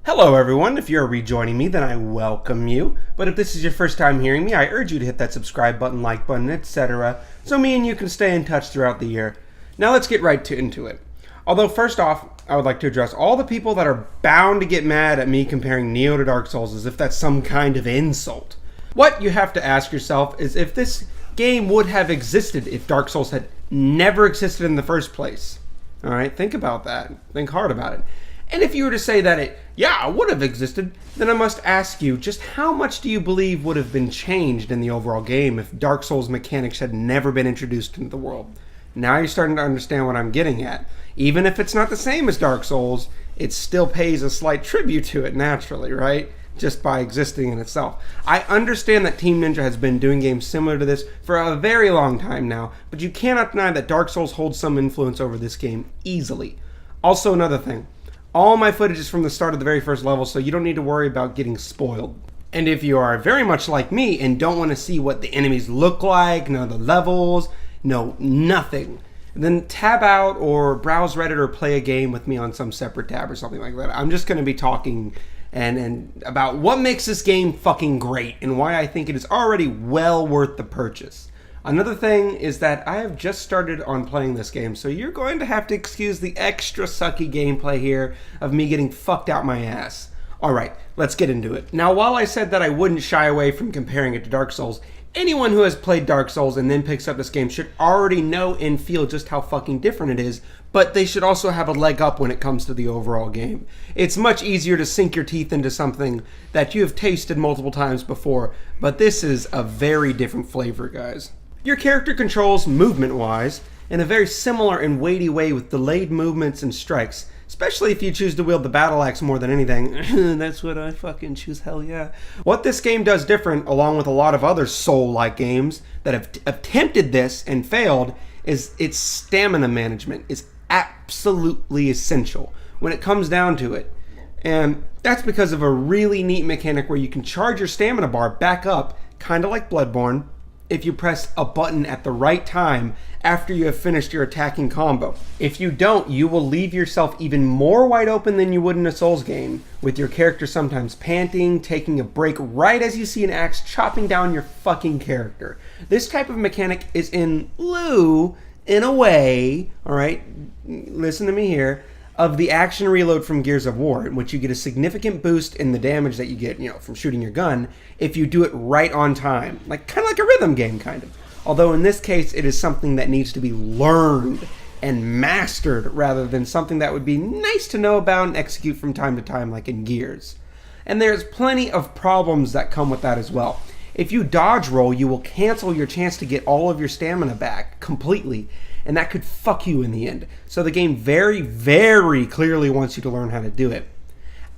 Hello everyone, if you're rejoining me then I welcome you, but if this is your first time hearing me, I urge you to hit that subscribe button, like button, etc. so me and you can stay in touch throughout the year. Now let's get right into it. Although first off, I would like to address all the people that are bound to get mad at me comparing Nioh to Dark Souls as if that's some kind of insult. What you have to ask yourself is if this game would have existed if Dark Souls had never existed in the first place. Alright, think about that. Think hard about it. And if you were to say that it would have existed, then I must ask you, just how much do you believe would have been changed in the overall game if Dark Souls mechanics had never been introduced into the world? Now you're starting to understand what I'm getting at. Even if it's not the same as Dark Souls, it still pays a slight tribute to it naturally, right? Just by existing in itself. I understand that Team Ninja has been doing games similar to this for a very long time now, but you cannot deny that Dark Souls holds some influence over this game easily. Also, another thing. All my footage is from the start of the very first level, so you don't need to worry about getting spoiled. And if you are very much like me and don't want to see what the enemies look like, know the levels, know nothing, then tab out or browse Reddit or play a game with me on some separate tab or something like that. I'm just going to be talking and about what makes this game fucking great and why I think it is already well worth the purchase. Another thing is that I have just started on playing this game, so you're going to have to excuse the extra sucky gameplay here of me getting fucked out my ass. Alright, let's get into it. Now, while I said that I wouldn't shy away from comparing it to Dark Souls, anyone who has played Dark Souls and then picks up this game should already know and feel just how fucking different it is, but they should also have a leg up when it comes to the overall game. It's much easier to sink your teeth into something that you have tasted multiple times before, but this is a very different flavor, guys. Your character controls, movement-wise, in a very similar and weighty way with delayed movements and strikes, especially if you choose to wield the battle axe more than anything. That's what I fucking choose, hell yeah. What this game does different, along with a lot of other Soul-like games that have attempted this and failed, is its stamina management is absolutely essential when it comes down to it. And that's because of a really neat mechanic where you can charge your stamina bar back up, kind of like Bloodborne, if you press a button at the right time after you have finished your attacking combo. If you don't, you will leave yourself even more wide open than you would in a Souls game, with your character sometimes panting, taking a break right as you see an axe chopping down your fucking character. This type of mechanic is in lieu, in a way, alright, listen to me here, of the action reload from Gears of War, in which you get a significant boost in the damage that you get, from shooting your gun, if you do it right on time. Kind of like a rhythm game, kind of. Although in this case, it is something that needs to be learned and mastered, rather than something that would be nice to know about and execute from time to time, like in Gears. And there's plenty of problems that come with that as well. If you dodge roll, you will cancel your chance to get all of your stamina back completely, and that could fuck you in the end. So the game very, very clearly wants you to learn how to do it.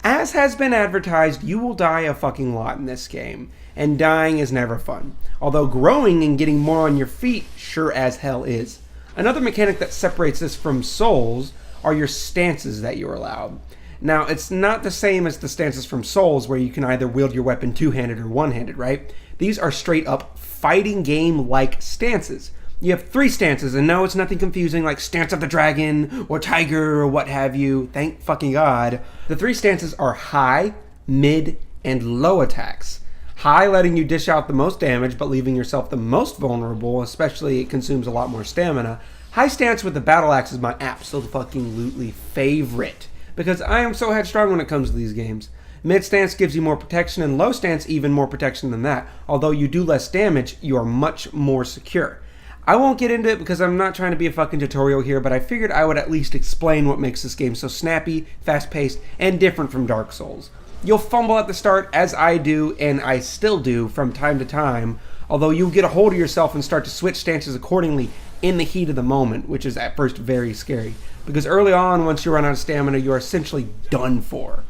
As has been advertised, you will die a fucking lot in this game, and dying is never fun. Although growing and getting more on your feet sure as hell is. Another mechanic that separates this from Souls are your stances that you're allowed. Now, it's not the same as the stances from Souls where you can either wield your weapon two-handed or one-handed, right? These are straight up fighting game-like stances. You have 3 stances, and no, it's nothing confusing like Stance of the Dragon or Tiger or what have you. Thank fucking God. The 3 stances are high, mid, and low attacks. High letting you dish out the most damage but leaving yourself the most vulnerable, especially it consumes a lot more stamina. High stance with the battle axe is my absolutely favorite, because I am so headstrong when it comes to these games. Mid stance gives you more protection, and low stance even more protection than that. Although you do less damage, you are much more secure. I won't get into it because I'm not trying to be a fucking tutorial here, but I figured I would at least explain what makes this game so snappy, fast-paced, and different from Dark Souls. You'll fumble at the start, as I do, and I still do from time to time, although you'll get a hold of yourself and start to switch stances accordingly in the heat of the moment, which is at first very scary. Because early on, once you run out of stamina, you are essentially done for.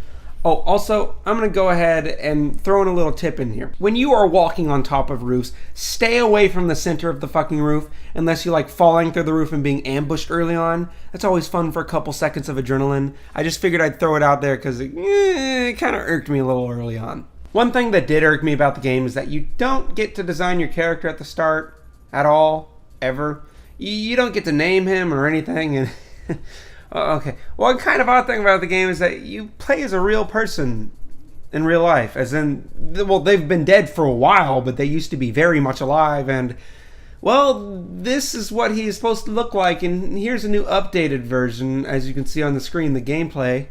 Oh, also, I'm going to go ahead and throw in a little tip in here. When you are walking on top of roofs, stay away from the center of the fucking roof, unless you like falling through the roof and being ambushed early on. That's always fun for a couple seconds of adrenaline. I just figured I'd throw it out there because it kind of irked me a little early on. One thing that did irk me about the game is that you don't get to design your character at the start at all, ever. You don't get to name him or anything, and okay. One kind of odd thing about the game is that you play as a real person in real life, as in, well, they've been dead for a while, but they used to be very much alive, and well, this is what he is supposed to look like, and here's a new updated version, as you can see on the screen, the gameplay.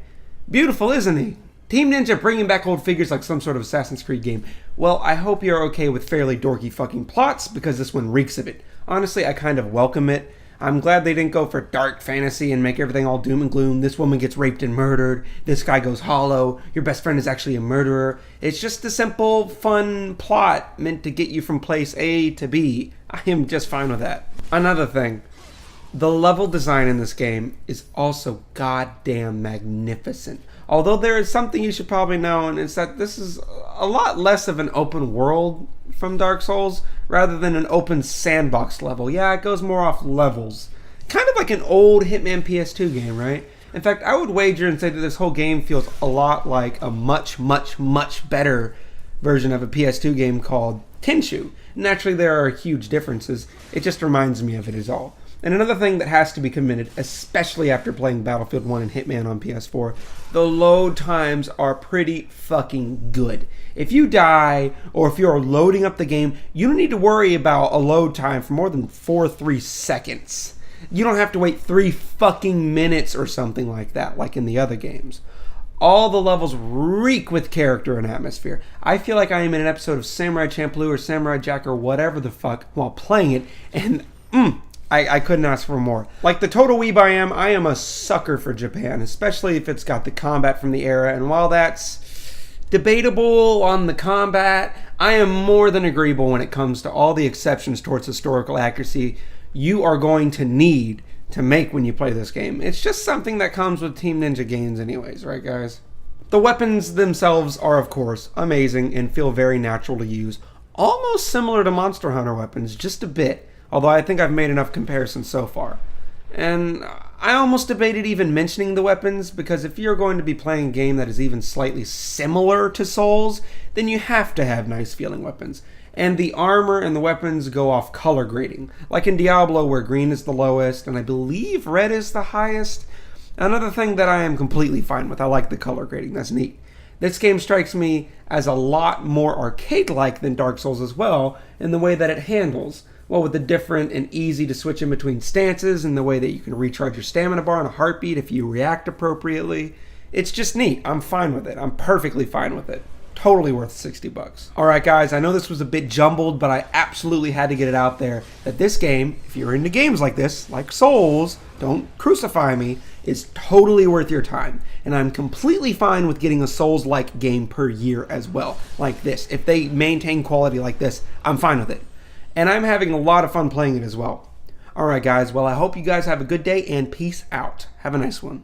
Beautiful, isn't he? Team Ninja bringing back old figures like some sort of Assassin's Creed game. Well, I hope you're okay with fairly dorky fucking plots, because this one reeks of it. Honestly, I kind of welcome it. I'm glad they didn't go for dark fantasy and make everything all doom and gloom. This woman gets raped and murdered. This guy goes hollow. Your best friend is actually a murderer. It's just a simple, fun plot meant to get you from place A to B. I am just fine with that. Another thing. The level design in this game is also goddamn magnificent. Although there is something you should probably know, and it's that this is a lot less of an open world from Dark Souls rather than an open sandbox level. Yeah, it goes more off levels. Kind of like an old Hitman PS2 game, right? In fact, I would wager and say that this whole game feels a lot like a much, much, much better version of a PS2 game called Tenchu. Naturally, there are huge differences. It just reminds me of it is all. And another thing that has to be commended, especially after playing Battlefield 1 and Hitman on PS4, the load times are pretty fucking good. If you die, or if you're loading up the game, you don't need to worry about a load time for more than 3 seconds. You don't have to wait 3 fucking minutes or something like that, like in the other games. All the levels reek with character and atmosphere. I feel like I am in an episode of Samurai Champloo or Samurai Jack or whatever the fuck while playing it, and I couldn't ask for more. Like the total weeb I am a sucker for Japan, especially if it's got the combat from the era, and while that's debatable on the combat, I am more than agreeable when it comes to all the exceptions towards historical accuracy you are going to need to make when you play this game. It's just something that comes with Team Ninja games anyways, right guys? The weapons themselves are of course amazing and feel very natural to use, almost similar to Monster Hunter weapons, just a bit. Although I think I've made enough comparisons so far. And I almost debated even mentioning the weapons, because if you're going to be playing a game that is even slightly similar to Souls, then you have to have nice feeling weapons. And the armor and the weapons go off color grading, like in Diablo where green is the lowest and I believe red is the highest. Another thing that I am completely fine with, I like the color grading, that's neat. This game strikes me as a lot more arcade-like than Dark Souls as well, in the way that it handles. Well, with the different and easy to switch in between stances and the way that you can recharge your stamina bar in a heartbeat if you react appropriately. It's just neat. I'm fine with it. I'm perfectly fine with it. Totally worth $60. Alright guys, I know this was a bit jumbled, but I absolutely had to get it out there that this game, if you're into games like this, like Souls, don't crucify me, is totally worth your time. And I'm completely fine with getting a Souls-like game per year as well, like this. If they maintain quality like this, I'm fine with it. And I'm having a lot of fun playing it as well. Alright guys, well I hope you guys have a good day and peace out. Have a nice one.